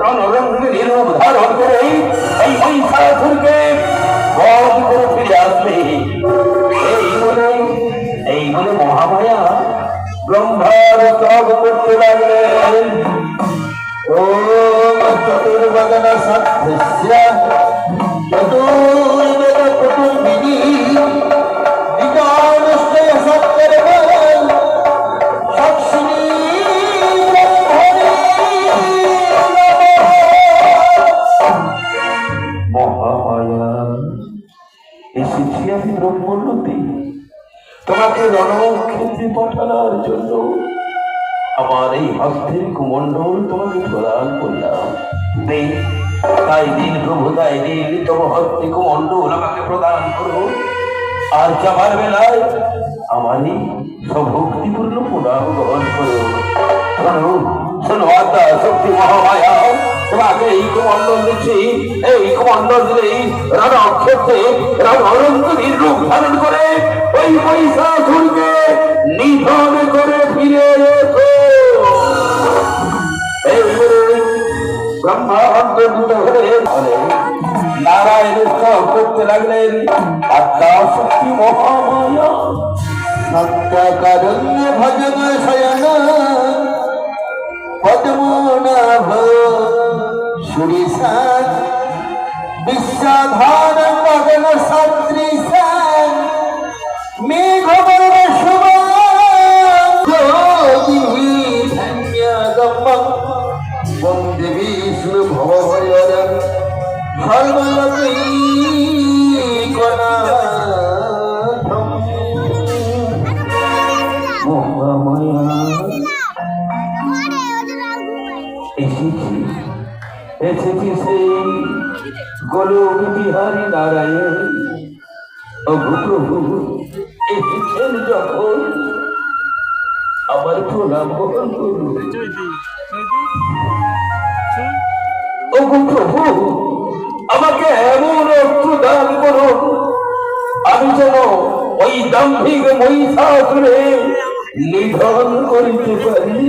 রণরঙ্গিনীর রূপ ধারণ করে এই মহিষাসুরকে বধ করে ফিরে আসবে। এই বলে মহামায়া ব্রহ্মার ত্যাগ করতে লাগলেন। ওম চতুর্বদন সদৃশ্য চতুর্বেদ কুটুম্বিনী বিজ্ঞানশ্রয় সৎকর্ম সাক্ষিণী মহামায়া, এসেছি আমি ব্রহ্মলোকে তোমাকে রণক্ষেত্রে পাঠানোর জন্য। আমার এই হস্তের কুমণ্ডল তোমাকে প্রদান করলাম। তাই দিন প্রভু, তাই দিন তোমার হস্তে কুমণ্ডল আমাকে প্রদান করো। আর যাবার বেলায় আমার এই সভক্তিপূর্ণ প্রণাম গ্রহণ করো। শোনো শোনো আত্মা শক্তি মহামায়া, তোমাকে এই কুমণ্ডল দিচ্ছি। এই কুমণ্ডল দিলেই রণক্ষেত্রে রণরঙ্গিনীর রূপ ধারণ করে ওই মহিষাসুরকে নিধন করে ফিরে এসো। এই বলে ব্রহ্মা অন্তর্ভুত হয়ে নারায়ণের স্তব করতে লাগলেন। আত্মা শক্তি মহামায়া সত্যকারণ্য ভজন শয়ন পদ্মনাভ সুরিশা বিশ্বাধার মগন সদৃশা মেঘবর্ণ শুভ্রন্যগম্যং বন্দে বিষ্ণু ভবভয়রং সর্বলোকৈকনাথম। মহামায়া, এসেছি সেই গোলক বিহারী নারায়ণ। প্রভু এসেছেন যখন আমার প্রণাম গ্রহণ করুন। প্রভু আমাকে এমন অস্ত্র দান করুন, আমি যেন ওই দাম্ভিক মহিষাসুরে নিধন করিতে পারি।